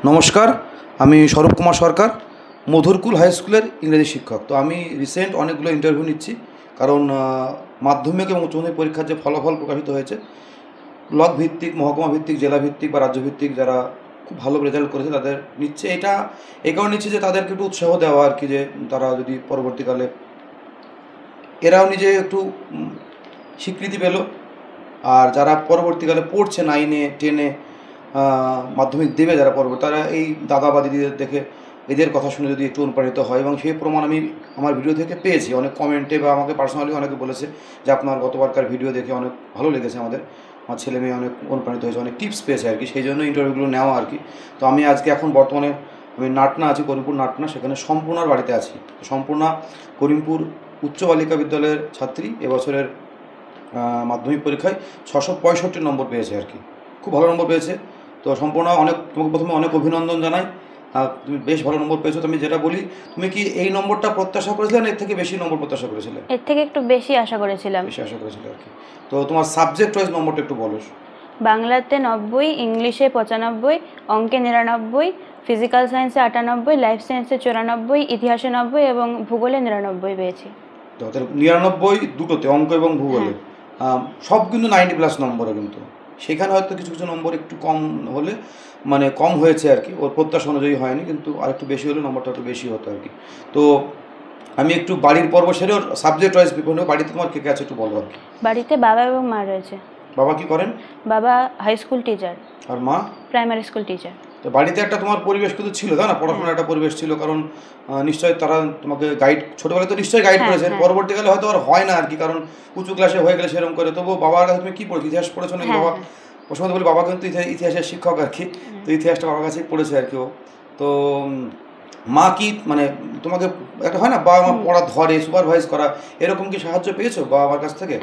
নমস্কার, আমি স্বরূপ কুমার সরকার, মধুরকুল হাই স্কুলের ইংরেজি শিক্ষক। তো আমি রিসেন্ট অনেকগুলো ইন্টারভিউ নিচ্ছি, কারণ মাধ্যমিক এবং উচ্চ মাধ্যমিক পরীক্ষার যে ফলাফল প্রকাশিত হয়েছে, ব্লক ভিত্তিক, মহকুমা ভিত্তিক, জেলা ভিত্তিক বা রাজ্য ভিত্তিক যারা খুব ভালো রেজাল্ট করেছে তাদের নিচ্ছে। এটা এই কারণে নিচ্ছে যে তাদেরকে একটু উৎসাহ দেওয়া আর কি, যে তারা যদি পরবর্তীকালে এরাও নিজে একটু স্বীকৃতি পেল। আর যারা পরবর্তীকালে পড়ছে 9-এ 10-এ মাধ্যমিক দেবে, যারা পরবর্তী তারা এই দাদা বা দিদিদের দেখে এদের কথা শুনে যদি একটু অনুপ্রাণিত হয়, এবং সেই প্রমাণ আমি আমার ভিডিও থেকে পেয়েছি। অনেক কমেন্টে বা আমাকে পার্সোনালি অনেকে বলেছে যে আপনার গতবারকার ভিডিও দেখে অনেক ভালো লেগেছে, আমার ছেলে মেয়ে অনেক অনুপ্রাণিত হয়েছে, অনেক টিপস পেয়েছে আর কি, সেই জন্য ইন্টারভিউগুলো নেওয়া আর কি। তো আমি আজকে এখন বর্তমানে আমি নাটনা আছি, করিমপুর নাটনা, সেখানে সম্পূর্ণার বাড়িতে আছি। সম্পূর্ণা করিমপুর উচ্চ বালিকা বিদ্যালয়ের ছাত্রী, এবছরের মাধ্যমিক পরীক্ষায় 665 নম্বর পেয়েছে আর কি, খুব ভালো নম্বর পেয়েছে। তো সম্পূর্ণ তোমাকে প্রথমে অনেক অভিনন্দন জানাই, তুমি বেশ ভালো নম্বর পেয়েছো। তুমি যেটা বলি, তুমি কি এই নম্বরটা প্রত্যাশা করেছিলে না এর থেকে বেশি নম্বর প্রত্যাশা করেছিলে? এর থেকে একটু বেশি আশা করেছিলাম। বেশি আশা করেছিলে আর কি। তো তোমার সাবজেক্ট ওয়াইজ নম্বরটা একটু বলো। বাংলাতে 90, ইংলিশে 95, অঙ্কে 99, ফিজিক্যাল সায়েন্সে 98, লাইফ সায়েন্সে 94, ইতিহাসে 90 এবং ভূগোলে 99 পেয়েছি। তো 99 দুটোতে, অঙ্ক এবং ভূগোলে, সব কিন্তু 90+ নম্বরে, কিন্তু সেখানে হয়তো কিছু কিছু নম্বর একটু কম হলে, মানে কম হয়েছে আর কি, ওর প্রত্যাশা অনুযায়ী হয়নি, কিন্তু আর একটু বেশি হলে নম্বরটা একটু বেশি হতো আর কি। তো আমি একটু বাড়ির পর্ব সেরে ওর সাবজেক্ট ওয়াইজ বিভিন্ন, বাড়িতে তোমার কে কে আছে একটু বলো আর কি। বাড়িতে বাবা এবং মা রয়েছে। বাবা কি করেন? বাবা হাই স্কুল টিচার। আর মা? Primary school teacher. তো বাড়িতে একটা তোমার পরিবেশ কিন্তু ছিল, তাই না? পড়াশোনার একটা পরিবেশ ছিল, কারণ নিশ্চয়ই তারা তোমাকে গাইড, ছোটোবেলায় তো নিশ্চয়ই গাইড করেছেন, পরবর্তীকালে হয়তো আর হয় না আর কি, কারণ উঁচু ক্লাসে হয়ে গেলে সেরকম করে। তবুও বাবার কাছে তুমি কী পড়েছো, ইতিহাস পড়েছো নাকি? বাবা প্রথমত বলি, বাবা কিন্তু ইতিহাসের শিক্ষক আর কি, তো ইতিহাসটা বাবার কাছেই পড়েছে আর কি ও। তো মা কি মানে তোমাকে একটা হয় না, বাবা মা পড়া ধরে, সুপারভাইজ করা, এরকম কি সাহায্য পেয়েছো বাবা মার কাছ থেকে?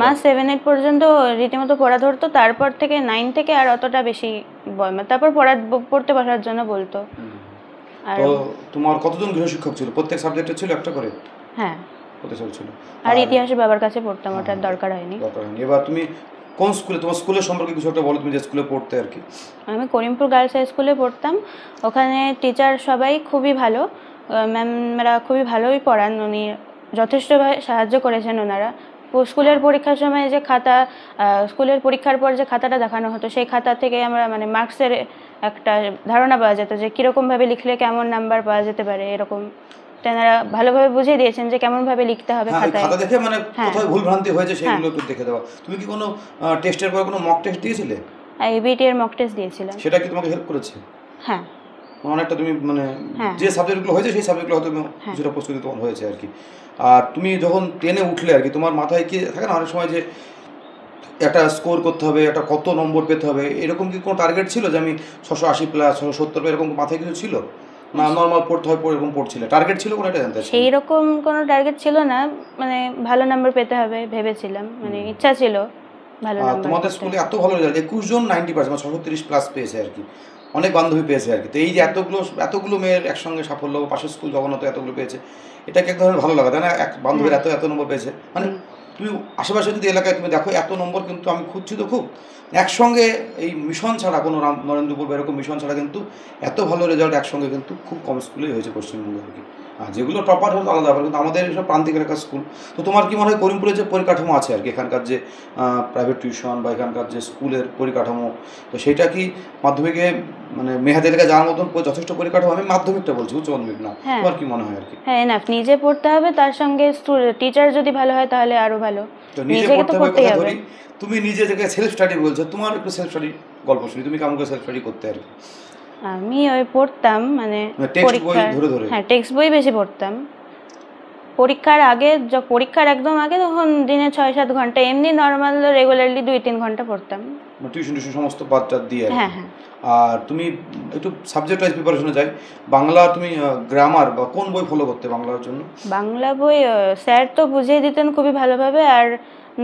মা 7-8 পর্যন্ত রীতিমতো পড়া ধরতো, তারপর থেকে 9 থেকে আর অতটা বেশি তারপর পড়তে বসার জন্য বলতো। তো তোমার কতজন গৃহশিক্ষক ছিল? প্রত্যেক সাবজেক্টে ছিল একটা করে? হ্যাঁ, প্রত্যেক সাবজেক্ট ছিল। আর ইতিহাসে বাবার কাছে পড়তাম, ওটার দরকার হয়নি। এবার তুমি কোন স্কুলে, তোমার স্কুলের সম্পর্কে কিছু একটা বলো, তুমি যে স্কুলে পড়তে আর কি। আমি করিমপুর গার্লস হাই স্কুলে পড়তাম। ওখানে টিচার সবাই খুবই ভালো, ম্যামরা খুবই ভালোই পড়ান, উনি যথেষ্টভাবে সাহায্য করেছেন ওনারা। স্কুলের পরীক্ষার সময় যে খাতা, স্কুলের পরীক্ষার পর যে খাতাটা দেখানো হতো, সেই খাতা থেকে আমরা মানে মার্কসের একটা ধারণা পাওয়া যেত যে কীরকমভাবে লিখলে কেমন নাম্বার পাওয়া যেতে পারে, এরকম তেনারা ভালোভাবে বুঝিয়ে দিয়েছেন যে কেমনভাবে লিখতে হবে খাতায়। খাতা দেখে মানে কোথায় ভুলভ্রান্তি হয়েছে সেগুলো একটু দেখে দেওয়া। তুমি কি কোনো টেস্টের পর কোনো মক টেস্ট দিয়েছিলে? এবিটি এর মক টেস্ট দিয়েছিলাম। সেটা কি তোমাকে হেল্প করেছে? হ্যাঁ, অনেকটা। তুমি মানে যে সাবজেক্টগুলো হয়েছে সেই সাবজেক্টগুলো হয়তো কিছুটা প্রস্তুতি তোমার হয়েছে আর কি। আর তুমি যখন 10-এ উঠলে আর কি, তোমার মাথায় কি থাকে না অনেক সময় যে একটা স্কোর করতে হবে, একটা কত নম্বর পেতে হবে, এরকম কি কোনো টার্গেট ছিল যে আমি 680+, 670, এরকম মাথায় কিছু ছিল না? নর্মাল পড়তে হয়, এরকম পড়ছিলে? টার্গেট ছিল কোনো? এটা জানতে চাই। সেই রকম কোনো টার্গেট ছিল না, মানে ভালো নাম্বার পেতে হবে ভেবেছিলাম, মানে ইচ্ছা ছিল ভালো নাম্বার। তোমাদের স্কুলে এত ভালো রেজাল্ট, 21 জন 90%, মানে 630+ পেয়েছে আর কি, অনেক বান্ধবী পেয়েছে আর কি। তো এই যে এতগুলো মেয়ের একসঙ্গে সাফল্য, পাশের স্কুল জগন্নাথ এতগুলো পেয়েছে, এটাকে এক ধরনের ভালো লাগা, তাই না? এক বান্ধবীর এত নম্বর পেয়েছে, মানে তুমি আশেপাশে যদি এলাকায় তুমি দেখো এত নম্বর, কিন্তু আমি খুঁজছি তো খুব, একসঙ্গে এই মিশন ছাড়া, কোনো নরেন্দ্রপুর এরকম মিশন ছাড়া কিন্তু এত ভালো রেজাল্ট একসঙ্গে কিন্তু খুব কম স্কুলেই হয়েছে পশ্চিমবঙ্গে আর কি। আর যেগুলো টপার হতো আলাদা ব্যাপার, কিন্তু আমাদের এসব প্রান্তিক এলাকার স্কুল। তো তোমার কি মনে হয় করিমপুরের যে পরিকাঠামো আছে আর কি, এখানকার যে প্রাইভেট টিউশন বা এখানকার যে স্কুলের পরিকাঠামো, তো সেইটা কি মাধ্যমিকে মানে মেহাদি এলাকায় যাওয়ার মতন যথেষ্ট পরিকাঠামো? আমি মাধ্যমিকটা বলছি, উচ্চ মাধ্যমিক না। তোমার কি মনে হয় আর কি? হ্যাঁ, না, নিজে পড়তে হবে, তার সঙ্গে টিচার যদি ভালো হয় তাহলে আরো ভালো। তো নিজে পড়তে হবে কথা ধরি, তুমি নিজে থেকে সেলফ স্টাডি বলছো, তোমার একটু সেলফ স্টাডি গল্প শুনি, তুমি কেমন করে সেলফ স্টাডি করতে আর কি? আমি ওই পড়তাম মানে টেক্সট বই ধরে ধরে। হ্যাঁ, টেক্সট বই বেশি পড়তাম। পরীক্ষার আগে, পরীক্ষার একদম আগে তখন দিনে 6-7 ঘন্টা, এমনি নর্মাল রেগুলারলি 2-3 ঘন্টা পড়তাম, টিউশন সমস্ত বাচ্চা দিয়ে। হ্যাঁ। আর তুমি একটু সাবজেক্ট ওয়াইজ প্রিপারেশনে যাই, বাংলা তুমি গ্রামার বা কোন বই ফলো করতে বাংলার জন্য? বাংলা বই স্যার তো বুঝিয়ে দিতেন খুবই ভালোভাবে, আর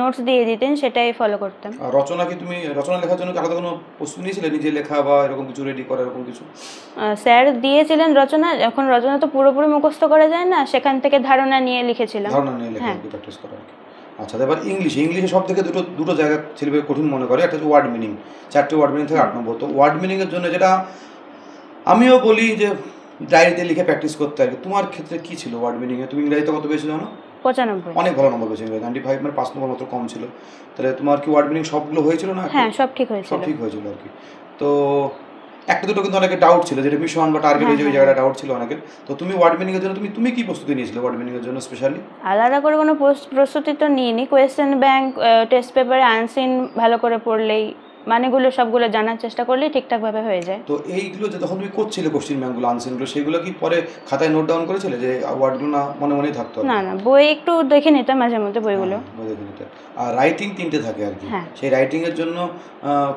নোটস দিয়ে দিতেন, সেটাই ফলো করতাম। আর রচনা কি তুমি রচনা লেখার জন্য আলাদা কোনো প্রস্তুতি নিয়েছিলে, নিজে লেখা বা এরকম কিছু রেডি করা, এরকম কিছু? স্যার দিয়েছিলেন রচনা, এখন রচনা তো পুরোপুরি মুখস্থ করা যায় না, সেখান থেকে ধারণা নিয়ে লিখেছিলাম। ধারণা নিয়ে লেখা প্র্যাকটিস করা আর কি। আচ্ছা, এবার ইংলিশে সব থেকে দুটো দুটো জায়গা ছেলেমেয়ে কঠিন মনে করে। একটা হচ্ছে ওয়ার্ড মিনিং, 4টে ওয়ার্ড মিনিং থেকে 8 নম্বর। তো ওয়ার্ড মিনিংয়ের জন্য যেটা আমিও বলি যে ডায়েরিতে লিখে প্র্যাকটিস করতে আর কি। তোমার ক্ষেত্রে কী ছিল ওয়ার্ড মিনিংয়ে? তুমি ইংরাজিতে কত পেয়েছো জানো? 95। অনেক ভালো নম্বর পেয়েছো ইংরাজি, 95, মানে 5 নম্বর মতো কম ছিল। তাহলে তোমার কি ওয়ার্ড মিনিং সবগুলো হয়েছিল না? হ্যাঁ, সব ঠিক সব হয়েছিল। ঠিক হয়েছিল আর কি। তো একটা দুটো কিন্তু অনেকের ডাউট ছিল, যেটা মিশন বা টার্গেট হ্যাঁ, ওই যে ওই হ্যাঁ, জায়গাটা ডাউট ছিল অনেকের। তো তুমি ওয়ার্ড মিনিংয়ের জন্য তুমি কি প্রস্তুতি নিয়েছিলে ওয়ার্ড মিনিংয়ের জন্য স্পেশালি? আলাদা করে কোনো প্রস্তুতি তো নিইনি। কোয়েশ্চেন ব্যাংক, টেস্ট পেপারে আনসিন ভালো করে পড়লেই, মানেগুলো সবগুলো জানার চেষ্টা করলেই ঠিকঠাকভাবে হয়ে যায়। তো এইগুলো যে যখন তুমি করছিলে কোশ্চেন ব্যাংকগুলো, আনসারগুলো, সেগুলো কি পরে খাতায় নোট ডাউন করেছিলে যে ওয়ার্ডগুলো না মনে মনেই থাকতো আর কি? না, না, বই একটু দেখে নিতাম মাঝে মধ্যে বইগুলো। হ্যাঁ, বই দেখে নিতে। আর রাইটিং 3টে থাকে আর কি। হ্যাঁ। সেই রাইটিংয়ের জন্য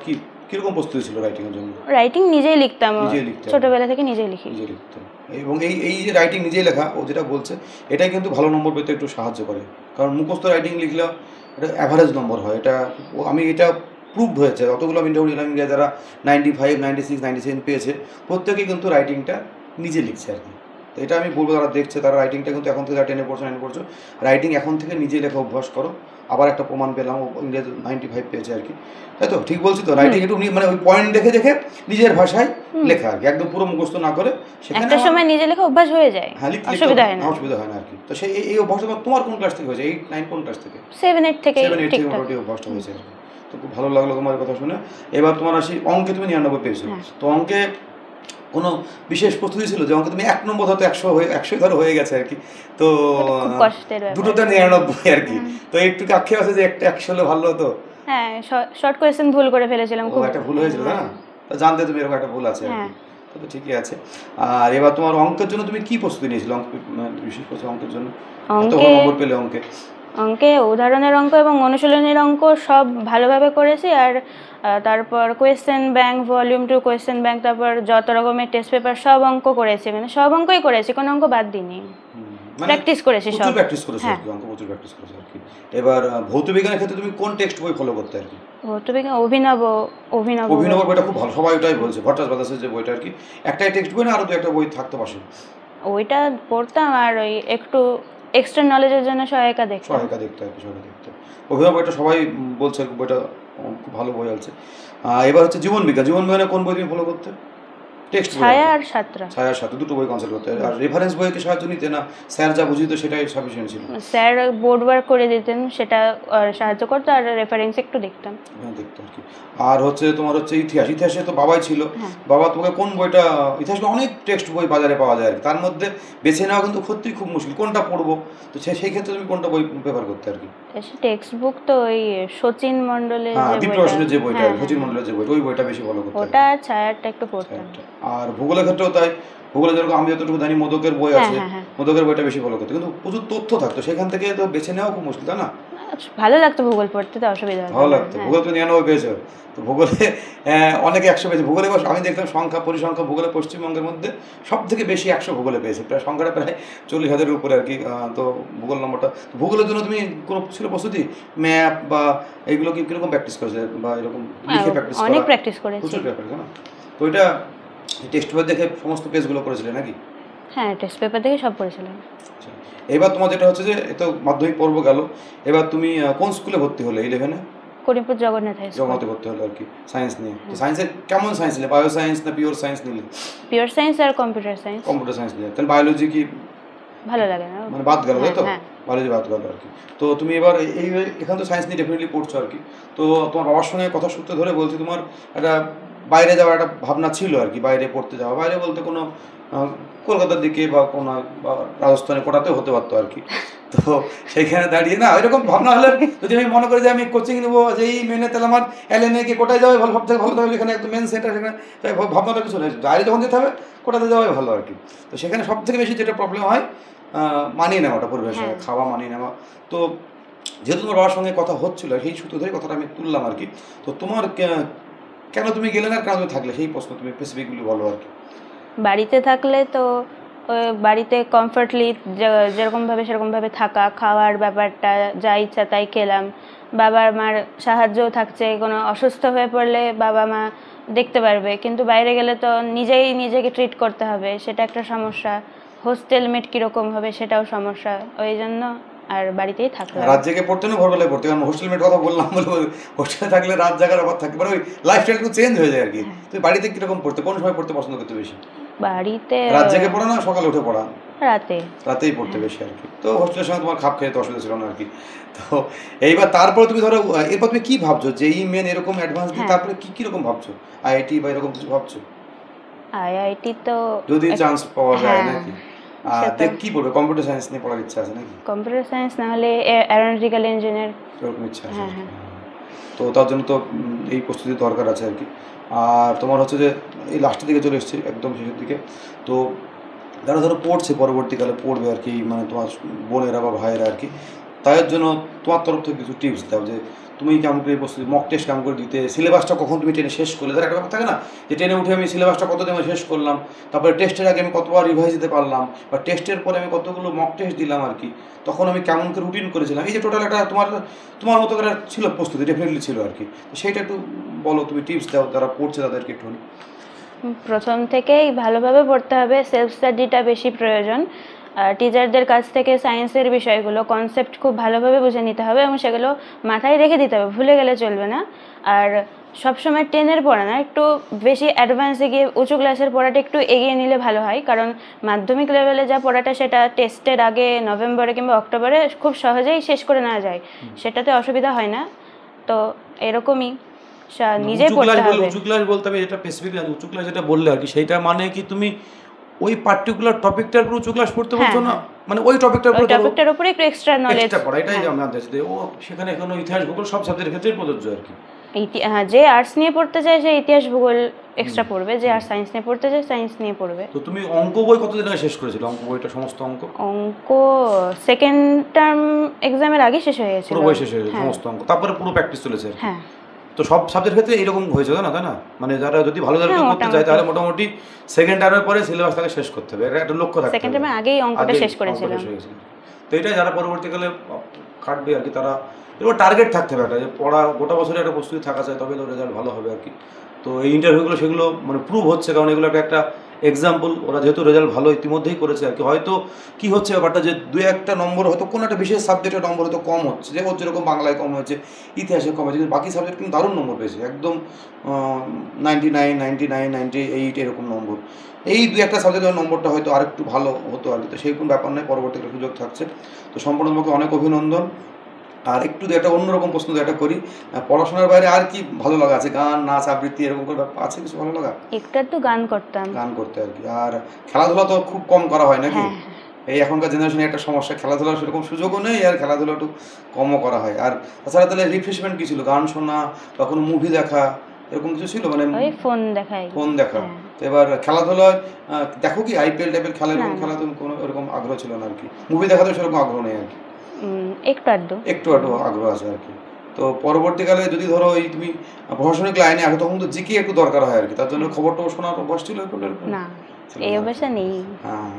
কি কীরকম প্রস্তুতি ছিল রাইটিংয়ের জন্য? রাইটিং নিজেই লিখতাম, নিজেই লিখতে হবে। ছোটবেলা থেকে নিজেই লিখি। নিজে লিখতে হবে। এবং এই যে রাইটিং নিজেই লেখা, ও যেটা বলছে এটাই কিন্তু ভালো নম্বর পেতে একটু সাহায্য করে। কারণ মুখস্থ রাইটিং লিখলে এটা অ্যাভারেজ নম্বর হয়। আমি এটা প্রুভড হয়েছে। যতগুলো আমি ইন্টারভিউ নিলাম ইন্ডিয়া, যারা 95, 96, 97 পেয়েছে, প্রত্যেকেই কিন্তু রাইটিংটা নিজে লিখছে আর কি। তো এটা আমি বলবো, যারা দেখছে তারা রাইটিংটা কিন্তু এখন থেকে, যারা 10-এ পড়ছো, 9-এ পড়ছো, রাইটিং এখন থেকে নিজে লেখা অভ্যাস করো। আবার একটা প্রমাণ পেলাম, ও ইংরেজি 95 পেয়েছে আর কি। তাই তো? ঠিক বলছি তো? রাইটিং একটু মানে ওই পয়েন্ট দেখে দেখে নিজের ভাষায় লেখা আর কি, একদম পুরো মুখস্থ না করে। সেখানে একটা সময় নিজে লেখা অভ্যাস হয়ে যায়, হ্যাঁ, অসুবিধা হয় না। অসুবিধা হয় না আর কি। তো এই অভ্যাসটা তোমার কোন ক্লাস থেকে হয়েছে? 8, 9 কোন ক্লাস থেকে? 7-8 থেকে 7-8 থেকে ঠিকঠাক। মোটামুটি অভ্যাসটা হয়েছে আর কি। তো খুব ভালো লাগলো তোমার কথা শুনে। এবার তোমার আসি, অঙ্কে তুমি 99 পেয়েছো। হ্যাঁ। তো অঙ্কে কোনো বিশেষ প্রস্তুতি ছিল যে অঙ্কে তুমি 1 নম্বর হয়তো 100 ধরো হয়ে গেছে আর কি? তো এটা খুব কষ্টের ব্যাপার। দুটোতে 99 আর কি। তো একটু আক্ষেপ আছে যে একটা 100 হলে ভালো হতো। হ্যাঁ, শর্ট কোয়েশ্চেন ভুল করে ফেলেছিলাম ও, খুব। একটা ভুল হয়েছিল না? তো জানতে তুমি এরকম একটা ভুল আছে আর কি। হ্যাঁ। তো ঠিকই আছে। আর এবার তোমার অঙ্কের জন্য তুমি কি প্রস্তুতি নিয়েছিলে? বিশেষ করে অঙ্কের জন্য এত ভালো নম্বর পেলে অঙ্কে? অঙ্কে উদাহরণের অঙ্ক এবং অনুশীলনের অঙ্ক সব ভালোভাবে করেছি। আর তারপর question bank, volume 2 question bank, তারপর যত রকমের টেস্ট পেপার সব অঙ্ক করেছি, মানে সব অঙ্কই করেছি, কোনো অঙ্ক বাদ দিইনি। মানে প্র্যাকটিস করেছি সব। প্রচুর প্র্যাকটিস করেছো আর হ্যাঁ। কি, অঙ্ক প্রচুর প্র্যাকটিস করেছো আর কি। এবার ভৌতবিজ্ঞানের ক্ষেত্রে তুমি কোন টেক্সট বই ফলো করতে আর কি? ভৌতবিজ্ঞান অভিনব। অভিনব বইটা খুব ভালো, সবাই ওটাই বলছে। ভট্টাচ ব্রাদার্সের যে বইটা আর কি, একটাই টেক্সট বই না আরও 2-একটা বই থাকতো পাশে? ওইটা পড়তাম, আর ওই একটু এক্সট্রা নলেজের জন্য সহায়িকা দেখতাম। সহায়িকা দেখতে আর কি, সহায়িকা দেখতে। অভিনব বইটা সবাই বলছে বইটা খুব ভালো বই আছে। এবার হচ্ছে জীবনবিজ্ঞানে কোন বই তুমি ফলো করতে? টেক্সট বই? ছায়া আর সাতরা। ছায়ার সাথে দুটো বই কনসাল্ট করতে। আর রেফারেন্স বইকে সাহায্য নিতে না? স্যার যা বুঝিত সেটাই সাফিসিয়েন্ট ছিল? স্যার বোর্ড ওয়ার্ক করে দিতেন, সেটা সাহায্য করতো, আর রেফারেন্স একটু দেখতাম। হ্যাঁ, দেখতে আর কি। আর হচ্ছে তোমার হচ্ছে ইতিহাসে তো বাবাই ছিল। হ্যাঁ। বাবা তোমাকে কোন বইটা, ইতিহাসে অনেক টেক্সট বই বাজারে পাওয়া যায় আর কি, তার মধ্যে বেছে নেওয়া কিন্তু সত্যিই খুব মুশকিল, কোনটা পড়বো? তো সেই ক্ষেত্রে তুমি কোনটা বই প্রেফার করতে আর কি? টেক্সট বুক তো ওই শচীন মণ্ডলের হ্যাঁ, যে বিপ্লব বইটা। সেনের যে বইটা, হ্যাঁ, সচিন হ্যাঁ, মন্ডলের যে বইটা, ওই বইটা বেশি ভালো করতে আর কি। ওটা আর ছায়ারটা একটু পড়তাম। আর ভূগোলের ক্ষেত্রেও তাই। ভূগোলে যেরকম আমি যতটুকু জানি মোদকের বই হ্যাঁ, আছে, হ্যাঁ, হ্যাঁ। মোদকের বইটা বেশি ভালো করতে, কিন্তু প্রচুর তথ্য থাকতো, সেখান থেকে তো বেছে নেওয়া খুব মুশকিল, তাই না? ভালো লাগতো ভূগোল পড়তে, তো অসুবিধা হতো ভালো না। লাগতো। হ্যাঁ। ভূগোল তো 99 পেয়েছো। তো ভূগোলে অনেকে 100 পেয়েছে। ভূগোলে আমি দেখলাম পরিসংখ্যা ভূগোলে পশ্চিমবঙ্গের মধ্যে সব থেকে বেশি 100 ভূগোলে পেয়েছে, সংখ্যাটা প্রায় 40,000-এর উপরে আর কি। তো ভূগোল নম্বরটা, ভূগোলের জন্য তুমি কোনো ছিল প্রস্তুতি, ম্যাপ বা এইগুলো কি কীরকম প্র্যাকটিস করেছে, বা এরকম লিখে প্র্যাকটিস করা? অনেক প্র্যাকটিস করেছি। প্রচুর প্র্যাকটিস, না? তো ওইটা টেক্সট বই দেখে সমস্ত পেজগুলো করেছিলে নাকি? হ্যাঁ, টেস্ট পেপার দেখে সব পড়েছিলাম। আচ্ছা। এবার তোমার যেটা হচ্ছে যে তো মাধ্যমিক পর্ব গেল, এবার তুমি কোন স্কুলে ভর্তি হলে 11-এ? Karimpur Jagannath high school. জগন্নাথে ভর্তি হলো আর কি, সায়েন্স নিয়ে। তো সায়েন্সে কেমন সায়েন্স নিলে? বায়ো সায়েন্স না পিওর সায়েন্স নিলে? পিওর সায়েন্স আর কম্পিউটার সায়েন্স। কম্পিউটার সায়েন্স নিলে। তাহলে বায়োলজি কি ভালো লাগে না, মানে বাদ গেল, তাই তো? হ্যাঁ। বায়োলজি বাদ গেল আর কি। তো তুমি এবার এখানে তো সায়েন্স নিয়ে ডেফিনেটলি পড়ছো আর কি। তো তোমার বাবার সঙ্গে কথা সূত্রে ধরে বলছি, তোমার একটা বাইরে যাওয়ার একটা ভাবনা ছিল আর কি, বাইরে পড়তে যাওয়া। বাইরে বলতে কোনো কলকাতার দিকে বা কোনো বা রাজস্থানে, কোটাতেও হতে পারতো আর কি। তো সেইখানে দাঁড়িয়ে না ওইরকম ভাবনা হলে, যদি আমি মনে করি যে আমি কোচিং নেবো যেই মেনে, তাহলে আমার এলএনএ কে কোটায় যাওয়াই ভালো, সব থেকে ভালো হবে, যেখানে একদম মেন সেন্টার, সেখানে তাই ভাবনাটা কিছু নেই, বাইরে যখন যেতে হবে কোটাতে যাওয়াই ভালো আর কি। তো সেখানে সব থেকে বেশি যেটা প্রবলেম হয় মানিয়ে নেওয়াটা, পরিবেশের সঙ্গে খাওয়া মানিয়ে নেওয়া। তো যেহেতু তোমার বাবার সঙ্গে কথা হচ্ছিলো, সেই সূত্র ধরে কথাটা আমি তুললাম আর কি। তো তোমার কেন তুমি গেলে না, আর কেন তুমি থাকলে, সেই প্রশ্ন তুমি স্পেসিফিকলি বলো আর কি। বাড়িতে থাকলে তো বাড়িতে কমফর্টলি যেরকমভাবে সেরকমভাবে থাকা, খাওয়ার ব্যাপারটা যা ইচ্ছা তাই খেলাম, বাবা মার সাহায্যও থাকছে, কোনো অসুস্থ হয়ে পড়লে বাবা মা দেখতে পারবে। কিন্তু বাইরে গেলে তো নিজেই নিজেকে ট্রিট করতে হবে, সেটা একটা সমস্যা। হোস্টেল মেট কীরকম হবে সেটাও সমস্যা। ওই জন্য আর বাড়িতেই থাকলাম। রাত জেগে পড়তে না ভোরবেলায় পড়তে? কারণ হোস্টেল মেট কথা বললাম বলে হোস্টেলে থাকলে রাত জাগার আবার থাকে, মানে ওই লাইফস্টাইল একটু চেঞ্জ হয়ে যায় আর কি। তুমি বাড়িতে কিরকম পড়তে, কোন সময় পড়তে পছন্দ করতে বেশি? বাড়িতে রাত জেগে পড়া না সকালে উঠে পড়া? রাতে। রাতেই পড়তে বেশি আর কি। তো হোস্টেলের সঙ্গে তোমার খাপ খেয়ে তো অসুবিধা ছিল না আর কি। তো এইবার তারপরে তুমি ধরো এরপর তুমি কি ভাবছো, যে এই মেন এরকম অ্যাডভান্স দিয়ে তারপরে কি কিরকম ভাবছো, আইআইটি বা এরকম কিছু ভাবছো আইআইটি তো যদি চান্স পাওয়া যায় হ্যাঁ, নাকি? সেটা- দেখ কি পড়বে, কম্পিউটার সায়েন্স নিয়ে পড়ার ইচ্ছা আছে নাকি? কম্পিউটার সায়েন্স না হলে অ্যারোনটিক্যাল ইঞ্জিনিয়ার। এরকম ইচ্ছা আছে? হ্যাঁ, হ্যাঁ। তো তার জন্য তো এই প্রস্তুতি দরকার আছে আর কি। আর তোমার হচ্ছে যে এই লাস্টের দিকে চলে এসেছি, একদম শেষের দিকে। তো যারা ধরো পড়ছে পরবর্তীকালে পড়বে আর কি, মানে তোমার বোনেরা বা ভাইয়েরা আর কি, তাদের জন্য তোমার তরফ থেকে কিছু টিপস দাও, যে তুমি কেমন করে প্রস্তুতি, মক টেস্ট কেমন করে দিতে, সিলেবাসটা কখন তুমি টেনে শেষ করলে, তার একটা ব্যাপার থাকে না, যে টেনে উঠে আমি সিলেবাসটা কত দিনে শেষ করলাম, তারপরে টেস্টের আগে আমি কতবার রিভাইজ দিতে পারলাম, বা টেস্টের পরে আমি কতগুলো মক টেস্ট দিলাম আর কি, তখন আমি কেমন করে রুটিন করেছিলাম, এই যে টোটাল একটা তোমার মতো করে ছিল প্রস্তুতি, ডেফিনেটলি ছিল আর কি। তো সেইটা একটু বলো, তুমি টিপস দাও যারা পড়ছে তাদেরকে একটুখানি। প্রথম থেকেই ভালোভাবে পড়তে হবে, সেলফ স্টাডিটা বেশি প্রয়োজন। আর টিচারদের কাছ থেকে সায়েন্সের বিষয়গুলো কনসেপ্ট খুব ভালোভাবে বুঝে নিতে হবে এবং সেগুলো মাথায় রেখে দিতে হবে, ভুলে গেলে চলবে না। আর সবসময় 10-এর পড়া না, একটু বেশি অ্যাডভান্সে গিয়ে উঁচু ক্লাসের পড়াটা একটু এগিয়ে নিলে ভালো হয়, কারণ মাধ্যমিক লেভেলে যা পড়াটা সেটা টেস্টের আগে নভেম্বরে কিংবা অক্টোবরে খুব সহজেই শেষ করে নেওয়া যায়, সেটাতে অসুবিধা হয় না। তো এরকমই নিজেই পড়তে হবে। উঁচু ক্লাস বলতে আমি এটা স্পেসিফিক উঁচু ক্লাস যেটা বললে আর কি, সেইটা মানে কি তুমি ওই পার্টিকুলার টপিকটার উপর উঁচু ক্লাস পড়তে বলছো না? মানে ওই টপিকটার ওই উপর টপিকটার উপরে একটু এক্সট্রা নলেজ এক্সট্রা পড়া, এটাই আমি জানতে চাইছি। ও সেখানে এখনো ইতিহাস ভূগোল সব সাবজেক্টের ক্ষেত্রেই প্রযোজ্য আর কি। যে আর্টস নিয়ে পড়তে চায় সে ইতিহাস ভূগোল এক্সট্রা পড়বে, যে আর সায়েন্স নিয়ে পড়তে চায় সায়েন্স নিয়ে পড়বে। তো তুমি অঙ্ক বই কতদিন আগে শেষ করেছিলে, অঙ্ক বইটা সমস্ত অঙ্ক? অঙ্ক সেকেন্ড টার্ম এক্সামের আগে শেষ হয়ে গেছিল, পুরো বই শেষ হয়ে গেছে সমস্ত অঙ্ক, তারপরে পুরো প্র্যাকটিস চলেছে আর কি। হ্যাঁ। তো সব সাবজেক্টের ক্ষেত্রে এরকম হয়েছে তাই না? মানে যারা যদি ভালো রেজাল্ট করতে চায় তাহলে মোটামুটি সেকেন্ড টার্মের পরে সিলেবাসটাকে শেষ করতে হবে, এটা একটা লক্ষ্য থাকতে হবে। সেকেন্ড টার্মে আগেই অঙ্কটা শেষ করেছিলাম। তো এটাই যারা পরবর্তীকালে কাটবে আর কি, তারা এবার টার্গেট থাকতে হবে একটা, যে পড়া গোটা বছরে একটা প্রস্তুতি থাকা যায়, তবে তো রেজাল্ট ভালো হবে আর কি। তো এই ইন্টারভিউগুলো সেগুলো মানে প্রুভ হচ্ছে, কারণ এগুলো একটা এক্সাম্পল, ওরা যেহেতু রেজাল্ট ভালো ইতিমধ্যেই করেছে আর কি। হয়তো কি হচ্ছে ব্যাপারটা, যে 2-1টা নম্বর হয়তো কোনো একটা বিশেষ সাবজেক্টের নম্বর হয়তো কম হচ্ছে, যে ওর যেরকম বাংলায় কম হয়েছে, ইতিহাসে কম হয়েছে, কিন্তু বাকি সাবজেক্ট কিন্তু দারুণ নম্বর পেয়েছে, একদম 99, 99, 98 এরকম নম্বর। এই 2-1টা সাবজেক্টের নম্বরটা হয়তো আরেকটু ভালো হতো আর কি। তো সেই কোনো ব্যাপার নয়, পরবর্তীকালে সুযোগ থাকছে। তো সম্পূর্ণ তোমাকে অনেক অভিনন্দন। আর একটু একটা অন্যরকম প্রশ্ন একটা করি, পড়াশোনার বাইরে আর কি ভালো লাগা আছে, গান নাচ আবৃত্তি এরকম করে ব্যাপার আছে কিছু ভালো লাগা? একটু গান করতাম, গান করতে আর কি। আর খেলাধুলা তো খুব কম করা হয় নাকি? এই এখনকার জেনারেশনে একটা সমস্যা, খেলাধুলার সেরকম সুযোগও নেই, আর খেলাধুলা একটু কমও করা হয়। আর তাছাড়া তাহলে রিফ্রেশমেন্ট কী ছিল, গান শোনা বা কোনো মুভি দেখা এরকম কিছু ছিল? মানে ওই ফোন দেখাই, ফোন দেখা। তো এবার খেলাধুলায় দেখো কি আইপিএল টাইপের খেলা, এরকম খেলা তুমি কোনো এরকম আগ্রহ ছিল না আর কি? মুভি দেখাতে সেরকম আগ্রহ নেই আর কি? একটু আধটু আগ্রহ আছে আর কি। তো পরবর্তীকালে যদি ধরো এই তুমি প্রশাসনিক লাইনে আসো, তখন তো জিকে একটু দরকার হয় আর কি, তার জন্য খবর টবর শোনার অভ্যাস ছিল এরকম? না, এই অভ্যাসটা নেই। হ্যাঁ,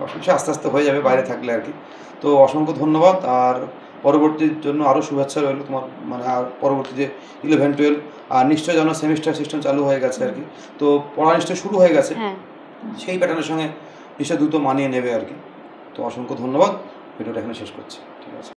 অবশ্যই আস্তে আস্তে হয়ে যাবে বাইরে থাকলে আর কি। তো অসংখ্য ধন্যবাদ, আর পরবর্তীর জন্য আরও শুভেচ্ছা রইল তোমার, মানে আর পরবর্তী যে 11-12, আর নিশ্চয়ই জানো সেমিস্টার সিস্টেম চালু হয়ে গেছে আর কি। তো পড়া নিশ্চয়ই শুরু হয়ে গেছে, সেই প্যাটার্নের সঙ্গে নিশ্চয়ই দ্রুত মানিয়ে নেবে আর কি। তো অসংখ্য ধন্যবাদ, ভিডিওটা এখানে শেষ করছি। ঠিক আছে।